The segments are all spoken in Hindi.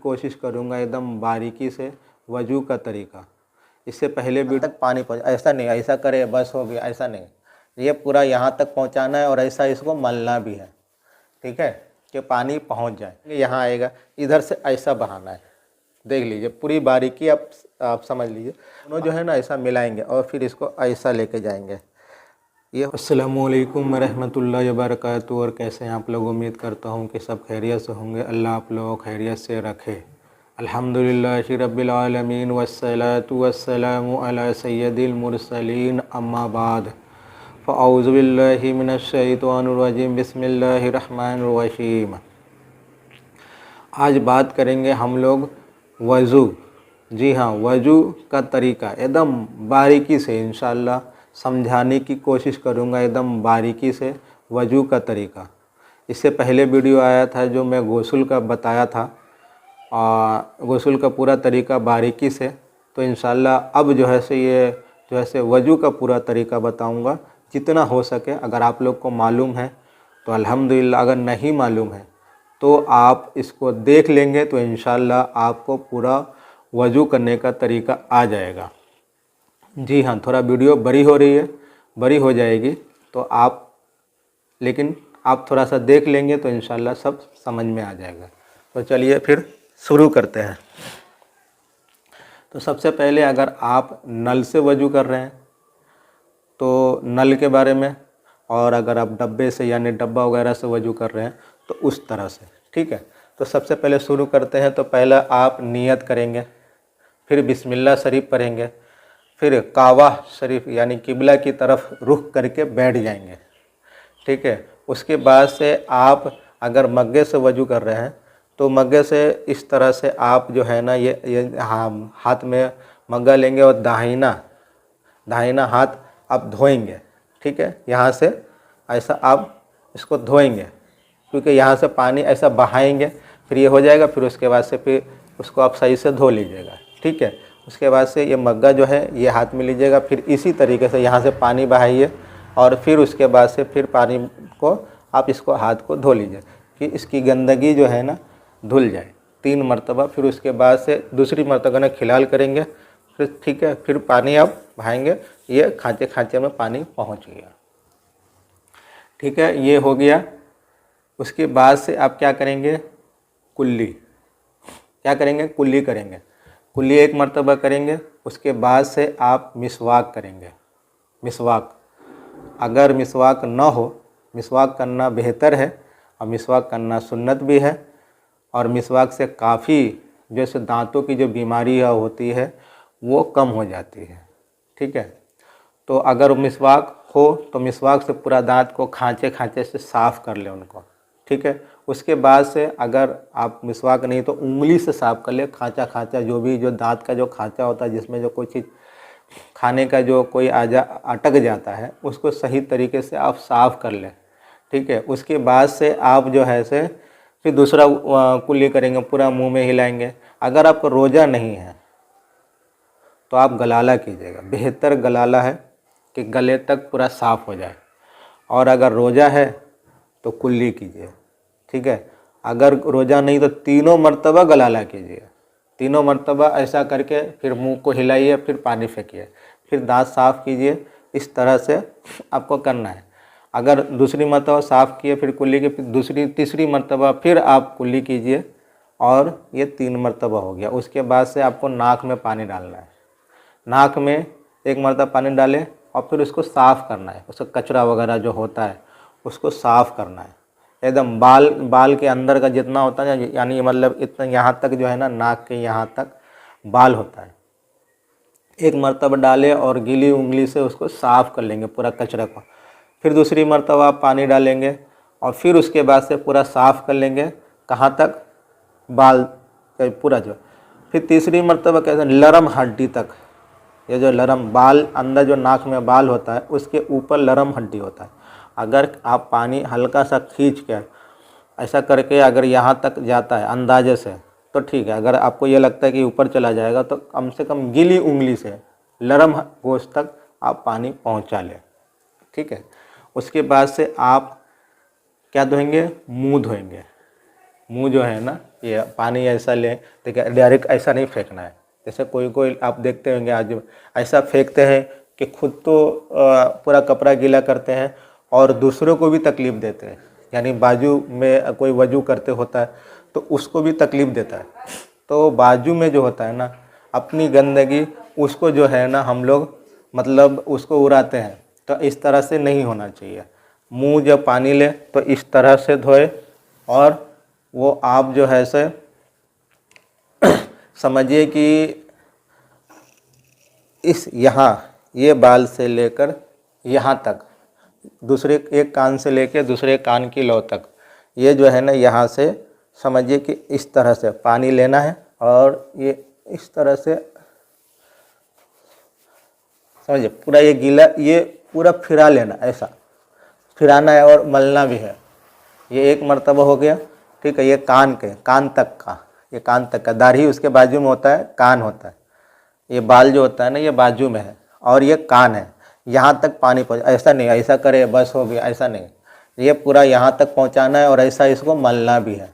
कोशिश करूँगा एकदम बारीकी से वजू का तरीका। इससे पहले भी तक पानी पहुँच, ऐसा नहीं ऐसा करे बस हो गया, ऐसा नहीं, ये पूरा यहाँ तक पहुँचाना है और ऐसा इसको मलना भी है, ठीक है, कि पानी पहुँच जाए। यहाँ आएगा, इधर से ऐसा बहाना है, देख लीजिए पूरी बारीकी आप समझ लीजिए। दोनों जो है ना ऐसा मिलाएंगे और फिर इसको ऐसा लेके जाएंगे। ये अस्सलामु अलैकुम रहमतुल्लाहि व बरकातहू। और कैसे हैं आप लोग? उम्मीद करता हूँ कि सब खैरियत से होंगे। अल्लाह आप लोगों को खैरियत से रखे। अल्हम्दुलिल्लाहि रब्बिल आलमीन वस्सलातु वस्सलामु अला सय्यदिल मुरसलीन अम्मा बाद फ़अऊज़ु बिल्लाहि मिनश शैतानिर रजीम बिस्मिल्लाहिर रहमानिर रहीम। आज बात करेंगे हम लोग वज़ू। जी हाँ, वज़ू का तरीका एकदम बारीकी से इंशाअल्लाह समझाने की कोशिश करूँगा, एकदम बारीकी से वज़ू का तरीका। इससे पहले वीडियो आया था जो मैं गुस्ल का बताया था, गुस्ल का पूरा तरीका बारीकी से। तो इंशाअल्लाह अब जो है से ये जो है से वज़ू का पूरा तरीका बताऊँगा जितना हो सके। अगर आप लोग को मालूम है तो अल्हम्दुलिल्लाह, अगर नहीं मालूम है तो आप इसको देख लेंगे तो इंशाअल्लाह आपको पूरा वज़ू करने का तरीका आ जाएगा। जी हाँ, थोड़ा वीडियो बड़ी हो रही है, बड़ी हो जाएगी तो लेकिन आप थोड़ा सा देख लेंगे तो इंशाअल्लाह सब समझ में आ जाएगा। तो चलिए फिर शुरू करते हैं। तो सबसे पहले अगर आप नल से वज़ू कर रहे हैं तो नल के बारे में, और अगर आप डब्बे से यानी डब्बा वगैरह से वज़ू कर रहे हैं तो उस तरह से, ठीक है। तो सबसे पहले शुरू करते हैं। तो पहला आप नियत करेंगे, फिर बिस्मिल्लाह शरीफ पढ़ेंगे, फिर काबा शरीफ यानी किबला की तरफ रुख करके बैठ जाएंगे, ठीक है। उसके बाद से आप अगर मग्गे से वज़ू कर रहे हैं तो मग्गे से इस तरह से आप जो है ना ये हाथ में मग्गा लेंगे और दाहिना हाथ आप धोएंगे, ठीक है। यहाँ से ऐसा आप इसको धोएंगे क्योंकि यहाँ से पानी ऐसा बहाएंगे, फिर ये हो जाएगा। फिर उसके बाद से फिर उसको आप सही से धो लीजिएगा, ठीक है। उसके बाद से ये मग्गा जो है ये हाथ में लीजिएगा, फिर इसी तरीके से यहाँ से पानी बहाइए और फिर उसके बाद से फिर पानी को आप इसको हाथ को धो लीजिए कि इसकी गंदगी जो है ना धुल जाए 3 मरतबा। फिर उसके बाद से दूसरी मरतबा ना खिलाल करेंगे, फिर ठीक है, फिर पानी आप बहाएंगे, ये खाँचे में पानी पहुँच गया, ठीक है, ये हो गया। उसके बाद से आप क्या करेंगे, कुल्ली करेंगे। कुल्ली 1 मरतबा करेंगे। उसके बाद से आप मिसवाक करेंगे। मिसवाक, अगर मिसवाक ना हो, मिसवाक करना बेहतर है और मिसवाक करना सुन्नत भी है। और मिसवाक से काफ़ी जैसे दांतों की जो बीमारियाँ होती है वो कम हो जाती है, ठीक है। तो अगर मिसवाक हो तो मिसवाक से पूरा दांत को खाँचे से साफ़ कर लें उनको, ठीक है। उसके बाद से अगर आप मिसवाक नहीं तो उंगली से साफ़ कर ले, खाँचा जो दांत का जो खाँचा होता है जिसमें जो कोई चीज़ खाने का जो कोई अटक जाता है उसको सही तरीके से आप साफ़ कर लें, ठीक है। उसके बाद से आप जो है से फिर दूसरा कुल्ली करेंगे, पूरा मुंह में हिलाएंगे। अगर आपको रोज़ा नहीं है तो आप गलाला कीजिएगा, बेहतर गलाला है कि गले तक पूरा साफ़ हो जाए। और अगर रोज़ा है तो कुल्ली कीजिए, ठीक है। अगर रोज़ा नहीं तो 3 मरतबा गलाला कीजिए, 3 मरतबा ऐसा करके फिर मुंह को हिलाइए, फिर पानी फेंकिए, फिर दांत साफ़ कीजिए। इस तरह से आपको करना है। अगर दूसरी मरतबा साफ़ किए फिर कुल्ली की, फिर तीसरी मरतबा फिर आप कुल्ली कीजिए और ये 3 मरतबा हो गया। उसके बाद से आपको नाक में पानी डालना है। नाक में 1 मरतबा पानी डालें और फिर उसको साफ़ करना है। उसका कचरा वगैरह जो होता है उसको साफ़ करना है एकदम। बाल के अंदर का जितना होता है यानी मतलब इतना यहाँ तक जो है ना, नाक के यहाँ तक बाल होता है, 1 मरतबा डालें और गीली उंगली से उसको साफ़ कर लेंगे पूरा कचरा को। फिर दूसरी मरतबा आप पानी डालेंगे और फिर उसके बाद से पूरा साफ़ कर लेंगे, कहाँ तक, बाल पूरा जो। फिर तीसरी मरतबा कैसे, लरम हड्डी तक। ये जो लरम बाल अंदर जो नाक में बाल होता है उसके ऊपर लरम हड्डी होता है। अगर आप पानी हल्का सा खींच के ऐसा करके अगर यहाँ तक जाता है अंदाजे से तो ठीक है। अगर आपको ये लगता है कि ऊपर चला जाएगा तो कम से कम गीली उंगली से लरम गोश्त तक आप पानी पहुँचा लें, ठीक है। उसके बाद से आप क्या धोएंगे, मुंह धोएंगे। मुंह जो है ना, ये पानी ऐसा ले, देखिए डायरेक्ट ऐसा नहीं फेंकना है। जैसे कोई कोई आप देखते होंगे आज ऐसा फेंकते हैं कि खुद तो पूरा कपड़ा गीला करते हैं और दूसरों को भी तकलीफ़ देते हैं। यानी बाजू में कोई वजू करते होता है तो उसको भी तकलीफ़ देता है। तो बाजू में जो होता है ना, अपनी गंदगी उसको जो है ना हम लोग मतलब उसको उड़ाते हैं। तो इस तरह से नहीं होना चाहिए। मुंह जब पानी ले तो इस तरह से धोए और वो आप जो है से समझिए कि इस यहाँ ये बाल से लेकर यहाँ तक, दूसरे एक कान से लेकर दूसरे कान की लौ तक, ये जो है ना यहाँ से समझिए कि इस तरह से पानी लेना है और ये इस तरह से समझिए पूरा ये गीला, ये पूरा फिरा लेना, ऐसा फिराना है और मलना भी है। ये एक मर्तबा हो गया, ठीक है। ये कान तक का, ये कान तक का, दाढ़ी उसके बाजू में होता है, कान होता है, ये बाल जो होता है ना ये बाजू में है और ये कान है। यहाँ तक पानी पहुँच, ऐसा नहीं ऐसा करे बस हो गया, ऐसा नहीं, ये पूरा यहाँ तक पहुँचाना है और ऐसा इसको मलना भी है,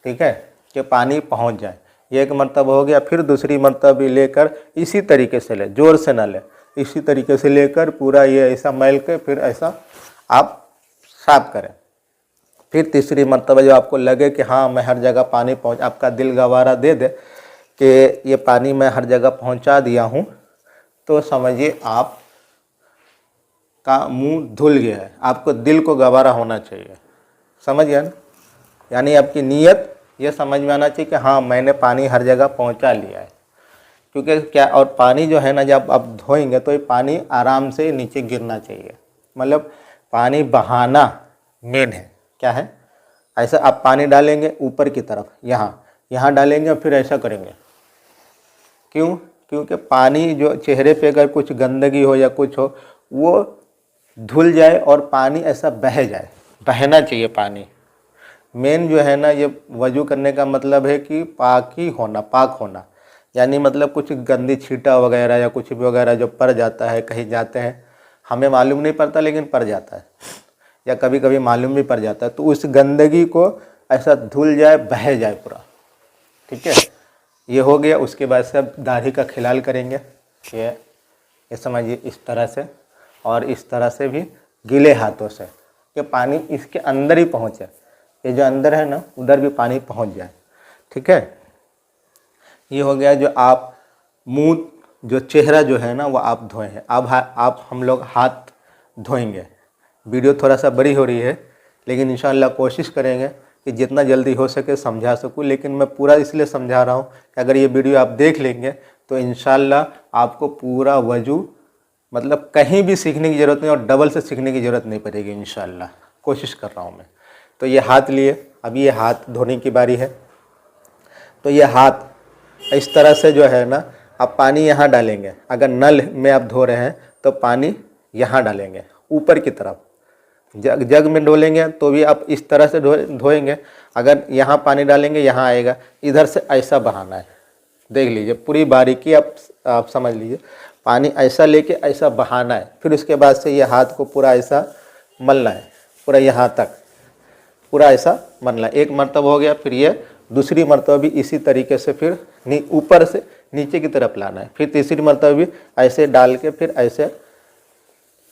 ठीक है, कि पानी पहुँच जाए। ये एक मर्तबा हो गया। फिर दूसरी मर्तबा भी लेकर इसी तरीके से ले, ज़ोर से ना ले, इसी तरीके से लेकर पूरा ये ऐसा मैल के फिर ऐसा आप साफ करें। फिर तीसरी मर्तबा जो आपको लगे कि हाँ मैं हर जगह पानी पहुँच, आपका दिल गवारा दे दे कि ये पानी मैं हर जगह पहुँचा दिया हूँ, तो समझिए आप का मुंह धुल गया है। आपको दिल को गवारा होना चाहिए, समझ गया ना। यानी आपकी नीयत ये समझ में आना चाहिए कि हाँ मैंने पानी हर जगह पहुँचा लिया है। क्योंकि क्या, और पानी जो है ना जब आप धोएंगे तो ये पानी आराम से नीचे गिरना चाहिए। मतलब पानी बहाना मेन है, क्या है, ऐसा आप पानी डालेंगे ऊपर की तरफ, यहाँ डालेंगे और फिर ऐसा करेंगे। क्यों? क्योंकि पानी जो चेहरे पे अगर कुछ गंदगी हो या कुछ हो वो धुल जाए और पानी ऐसा बह जाए, बहना चाहिए पानी। मेन जो है ना ये वजू करने का मतलब है कि पाकी होना, पाक होना। यानी मतलब कुछ गंदी छींटा वगैरह या कुछ भी वगैरह जो पड़ जाता है, कहीं जाते हैं हमें मालूम नहीं पड़ता लेकिन पड़ जाता है, या कभी कभी मालूम भी पड़ जाता है, तो उस गंदगी को ऐसा धुल जाए, बह जाए पूरा, ठीक है। ये हो गया। उसके बाद से अब दाढ़ी का ख्याल करेंगे। ये समझिए इस तरह से और इस तरह से भी गीले हाथों से कि पानी इसके अंदर ही पहुँचे, ये जो अंदर है ना उधर भी पानी पहुँच जाए, ठीक है। ये हो गया। जो आप मुंह, जो चेहरा जो है ना वो आप धोए हैं। अब आप हम लोग हाथ धोएंगे। वीडियो थोड़ा सा बड़ी हो रही है लेकिन इंशाअल्लाह कोशिश करेंगे कि जितना जल्दी हो सके समझा सकूं। लेकिन मैं पूरा इसलिए समझा रहा हूं कि अगर ये वीडियो आप देख लेंगे तो इंशाअल्लाह आपको पूरा वजू मतलब कहीं भी सीखने की ज़रूरत नहीं और डबल से सीखने की ज़रूरत नहीं पड़ेगी इंशाअल्लाह। कोशिश कर रहा हूँ मैं। तो ये हाथ लिए, अब ये हाथ धोने की बारी है। तो ये हाथ इस तरह से जो है ना आप पानी यहाँ डालेंगे। अगर नल में आप धो रहे हैं तो पानी यहाँ डालेंगे ऊपर की तरफ। जग में डोलेंगे तो भी आप इस तरह से धोएंगे। अगर यहाँ पानी डालेंगे यहाँ आएगा, इधर से ऐसा बहाना है। देख लीजिए पूरी बारीकी आप समझ लीजिए। पानी ऐसा लेके ऐसा बहाना है। फिर उसके बाद से ये हाथ को पूरा ऐसा मलना है, पूरा यहाँ तक पूरा ऐसा मलना है। एक मरतबा हो गया। फिर ये दूसरी मरतबा भी इसी तरीके से फिर ऊपर से नीचे की तरफ लाना है। फिर तीसरी मरतबा भी ऐसे डाल के फिर ऐसे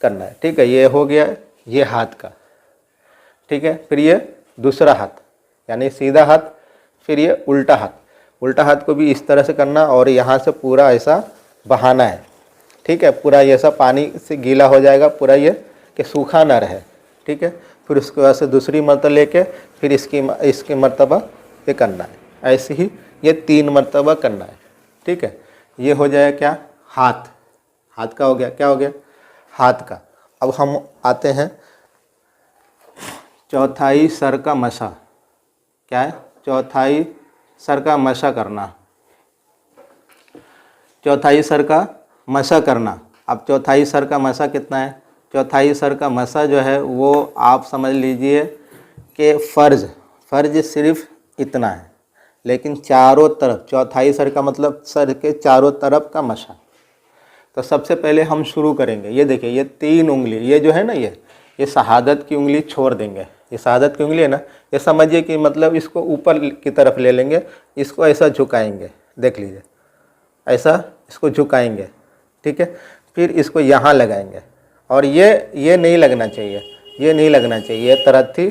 करना है, ठीक है। ये हो गया ये हाथ का, ठीक है। फिर ये दूसरा हाथ यानी सीधा हाथ, फिर ये उल्टा हाथ। उल्टा हाथ को भी इस तरह से करना और यहाँ से पूरा ऐसा बहाना है, ठीक है। पूरा ये सब पानी से गीला हो जाएगा पूरा, ये कि सूखा ना रहे, ठीक है। फिर उसके बाद से दूसरी मरतबा लेके फिर इसकी मरतबा ये करना है। ऐसे ही ये 3 मरतबा करना है, ठीक है। ये हो जाएगा क्या, हाथ का हो गया। क्या हो गया, हाथ का। अब हम आते हैं चौथाई सर का मसा। क्या है, चौथाई सर का मसा करना। चौथाई सर का मसा करना। अब चौथाई सर का मसा कितना है, चौथाई सर का मसा जो है वो आप समझ लीजिए कि फ़र्ज सिर्फ इतना है, लेकिन चारों तरफ, चौथाई सर का मतलब सर के चारों तरफ का मसा। तो सबसे पहले हम शुरू करेंगे। ये देखिए ये 3 उंगली, ये जो है ना ये शहादत की उंगली छोड़ देंगे, ये शहादत की उंगली है ना, ये समझिए कि मतलब इसको ऊपर की तरफ ले लेंगे, इसको ऐसा झुकाएंगे, देख लीजिए ऐसा इसको झुकाएंगे, ठीक है। फिर इसको यहाँ लगाएंगे और ये नहीं लगना चाहिए, ये नहीं लगना चाहिए, ये तरत्थी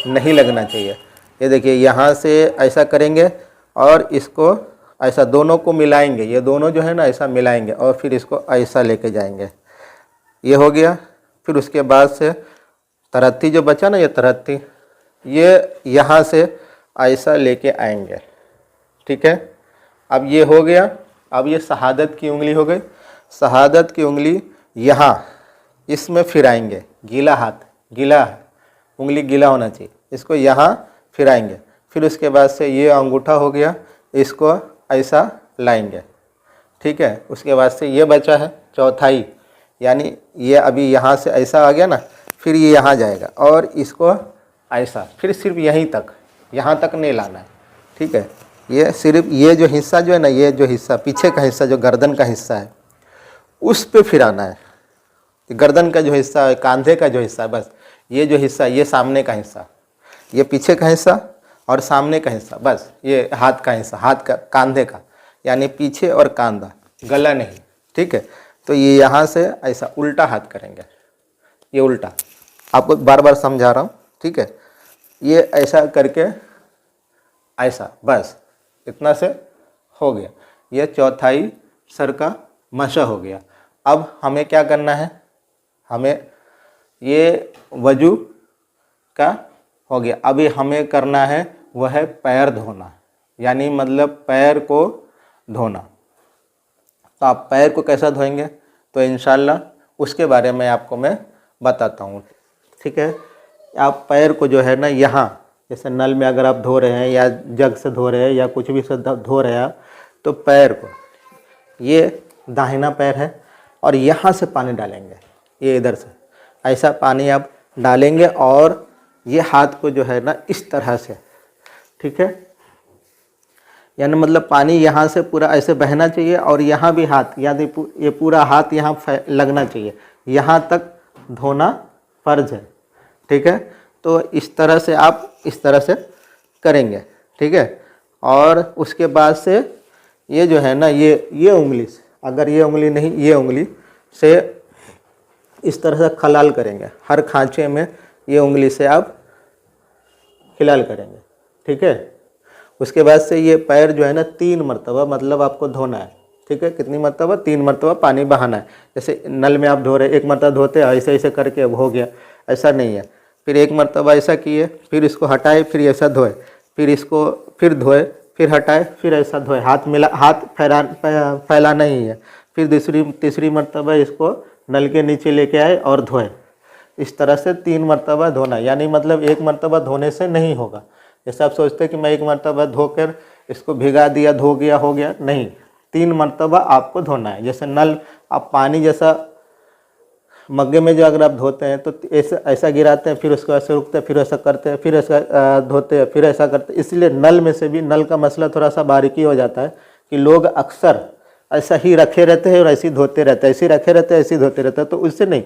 नहीं लगना चाहिए। ये देखिए यहाँ से ऐसा करेंगे और इसको ऐसा दोनों को मिलाएंगे, ये दोनों जो है ना ऐसा मिलाएंगे और फिर इसको ऐसा लेके जाएंगे, ये हो गया। फिर उसके बाद से तरत्थी जो बचा ना, ये तरत्थी ये यहाँ से ऐसा लेके आएंगे, ठीक है। अब ये हो गया। अब ये शहादत की उंगली हो गई। शहादत की उंगली यहाँ इसमें फिराएंगे, गीला हाथ, गीला उंगली गीला होना चाहिए, इसको यहाँ फिराएंगे। फिर उसके बाद से ये अंगूठा हो गया, इसको ऐसा लाएंगे, ठीक है। उसके बाद से ये बचा है चौथाई, यानी ये अभी यहाँ से ऐसा आ गया ना, फिर ये यहाँ जाएगा और इसको ऐसा, फिर सिर्फ यहीं तक, यहाँ तक नहीं लाना है, ठीक है। ये सिर्फ ये जो हिस्सा जो है ना, ये जो हिस्सा पीछे का हिस्सा जो गर्दन का हिस्सा है उस पे फिराना है। गर्दन का जो हिस्सा है, कंधे का जो हिस्सा है, बस ये जो हिस्सा, ये सामने का हिस्सा, ये पीछे का हिस्सा और सामने का हिस्सा, बस ये हाथ का हिस्सा, हाथ का कंधे का, यानी पीछे और कंधा, गला नहीं, ठीक है। तो ये यहाँ से ऐसा उल्टा हाथ करेंगे, ये उल्टा, आपको बार बार समझा रहा हूँ, ठीक है। ये ऐसा करके ऐसा, बस इतना से हो गया। ये चौथाई सर का मशा हो गया। अब हमें क्या करना है, हमें ये वजू का हो गया। अभी हमें करना है वह है पैर धोना, यानी मतलब पैर को धोना। तो आप पैर को कैसा धोएंगे, तो इंशाल्लाह उसके बारे में आपको मैं बताता हूँ, ठीक है। आप पैर को जो है ना, यहाँ जैसे नल में अगर आप धो रहे हैं या जग से धो रहे हैं या कुछ भी से धो रहे हैं आप, तो पैर को, ये दाहिना पैर है और यहाँ से पानी डालेंगे, ये इधर से ऐसा पानी आप डालेंगे और ये हाथ को जो है ना इस तरह से, ठीक है, यानी मतलब पानी यहाँ से पूरा ऐसे बहना चाहिए और यहाँ भी हाथ, यानी ये पूरा हाथ यहाँ लगना चाहिए, यहाँ तक धोना फर्ज है, ठीक है। तो इस तरह से आप इस तरह से करेंगे, ठीक है। और उसके बाद से ये जो है ना, ये उंगली से, अगर ये उंगली नहीं, ये उंगली से इस तरह से खलाल करेंगे, हर खांचे में ये उंगली से आप खिलाल करेंगे, ठीक है। उसके बाद से ये पैर जो है ना 3 मरतबा मतलब आपको धोना है, ठीक है। कितनी मरतबा, 3 मरतबा पानी बहाना है। जैसे नल में आप धो रहे, 1 मरतबा धोते हैं, ऐसे ऐसे करके अब हो गया, ऐसा नहीं है। फिर 1 मरतबा ऐसा किए, फिर इसको हटाए, फिर ऐसा धोए, फिर इसको फिर धोए, फिर हटाए, फिर ऐसा धोए, हाथ मिला, हाथ फैलाना ही है। फिर तीसरी मरतबा इसको नल के नीचे लेके आए और धोए। इस तरह से 3 मरतबा धोना, यानी मतलब 1 मरतबा धोने से नहीं होगा। जैसे आप सोचते हैं कि मैं 1 मरतबा धोकर इसको भिगा दिया, धो गया, हो गया, नहीं, 3 मरतबा आपको धोना है। जैसे नल आप पानी जैसा मग्गे में जो अगर आप धोते हैं तो ऐसा गिराते हैं, फिर उसको ऐसे रुकते हैं, फिर ऐसा करते हैं, फिर ऐसा धोते हैं, फिर ऐसा करते हैं। इसलिए नल में से भी, नल का मसला थोड़ा सा बारीकी हो जाता है कि लोग अक्सर ऐसा ही रखे रहते हैं और ऐसे ही धोते रहते हैं, ऐसे ही रखे रहते हैं, ऐसे ही धोते रहते हैं। तो उससे नहीं,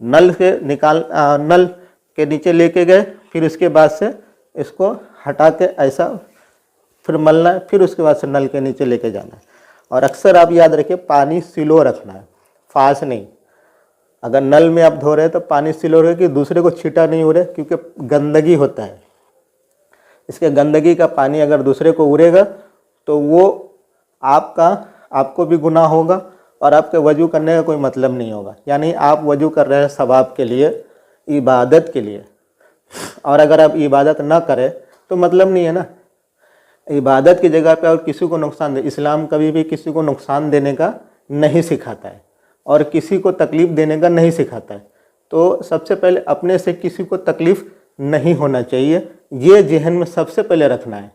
नल से नल के नीचे लेके गए, फिर उसके बाद से इसको हटा के ऐसा फिर मलना है, फिर उसके बाद से नल के नीचे लेके जाना है। और अक्सर आप याद रखिए, पानी स्लो रखना है, फास्ट नहीं। अगर नल में आप धो रहे हैं तो पानी स्लो रहे कि दूसरे को छीटा नहीं उड़े, क्योंकि गंदगी होता है। इसके गंदगी का पानी अगर दूसरे को उड़ेगा तो वो आपको भी गुनाह होगा और आपके वजू करने का कोई मतलब नहीं होगा। यानी आप वजू कर रहे हैं सवाब के लिए, इबादत के लिए, और अगर आप इबादत ना करें तो मतलब नहीं है ना। इबादत की जगह पे और किसी को नुकसान दे, इस्लाम कभी भी किसी को नुकसान देने का नहीं सिखाता है और किसी को तकलीफ़ देने का नहीं सिखाता है। तो सबसे पहले अपने से किसी को तकलीफ़ नहीं होना चाहिए, ये जहन में सबसे पहले रखना है।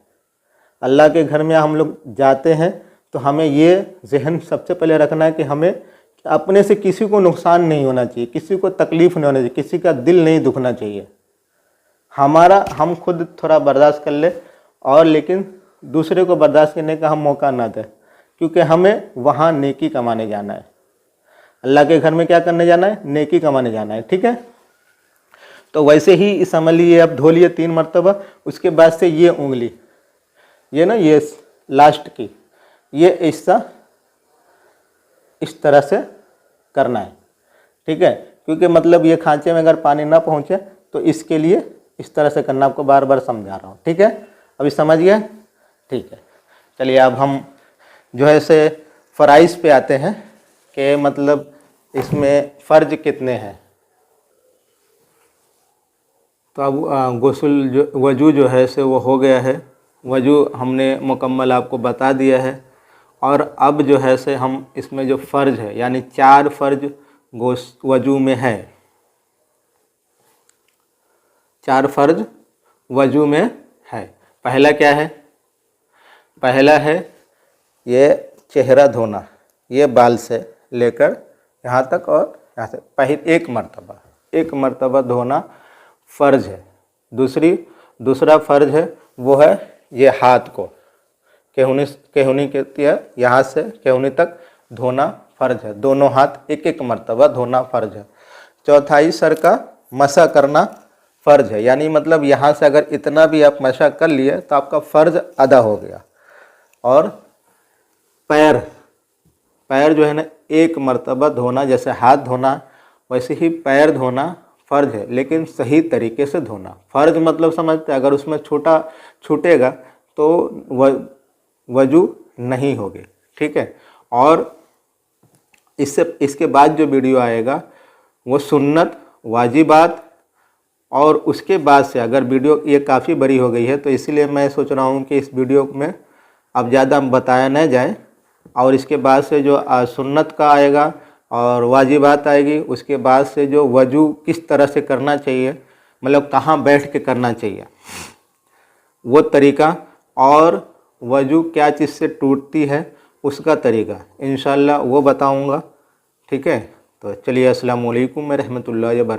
अल्लाह के घर में हम लोग जाते हैं तो हमें ये जहन सबसे पहले रखना है कि हमें अपने से किसी को नुकसान नहीं होना चाहिए, किसी को तकलीफ़ नहीं होना चाहिए, किसी का दिल नहीं दुखना चाहिए। हम खुद थोड़ा बर्दाश्त कर ले और लेकिन दूसरे को बर्दाश्त करने का हम मौका ना दें, क्योंकि हमें वहाँ नेकी कमाने जाना है। अल्लाह के घर में क्या करने जाना है, नेकी कमाने जाना है, ठीक है। तो वैसे ही समझ लीजिए, अब धो लिए 3 मरतबा। उसके बाद से ये उंगली, ये ना, ये लास्ट की, ये ऐसा इस तरह से करना है, ठीक है। क्योंकि मतलब ये खांचे में अगर पानी ना पहुँचे तो इसके लिए इस तरह से करना, आपको बार बार समझा रहा हूँ, ठीक है। अभी समझ गए, ठीक है। चलिए अब हम जो है से फ़राइज़ पे आते हैं कि मतलब इसमें फ़र्ज कितने हैं। तो अब गुस्ल जो वजू जो है से वो हो गया है, वजू हमने मुकम्मल आपको बता दिया है। और अब जो है से हम इसमें जो फ़र्ज है, यानी 4 फ़र्ज वजू में है, 4 फ़र्ज वजू में है। पहला क्या है? पहला है ये चेहरा धोना, ये बाल से लेकर यहाँ तक और यहाँ से पहले एक मर्तबा धोना फ़र्ज है। दूसरा फ़र्ज है वो है ये हाथ को केहूनी कहती है, यहाँ से केहूनी तक धोना फ़र्ज है। दोनों हाथ एक मर्तबा धोना फ़र्ज है। चौथाई सर का मसा करना फ़र्ज है, यानी मतलब यहाँ से अगर इतना भी आप मसा कर लिए तो आपका फ़र्ज अदा हो गया। और पैर जो है ना, एक मर्तबा धोना, जैसे हाथ धोना वैसे ही पैर धोना फ़र्ज है, लेकिन सही तरीके से धोना। फ़र्ज मतलब समझते, अगर उसमें छोटा छूटेगा तो वजू नहीं होगी, ठीक है। और इसके बाद जो वीडियो आएगा वो सुन्नत, वाजिबात, और उसके बाद से अगर वीडियो ये काफ़ी बड़ी हो गई है तो इसीलिए मैं सोच रहा हूँ कि इस वीडियो में अब ज़्यादा बताया न जाए, और इसके बाद से जो सुन्नत का आएगा और वाजिबात आएगी, उसके बाद से जो वजू किस तरह से करना चाहिए, मतलब कहाँ बैठ के करना चाहिए वो तरीका, और वजू क्या चीज़ से टूटती है उसका तरीका इंशाल्लाह वो बताऊंगा, ठीक है। तो चलिए, अस्सलाम वालेकुम व रहमतुल्लाहि व बरकातहू।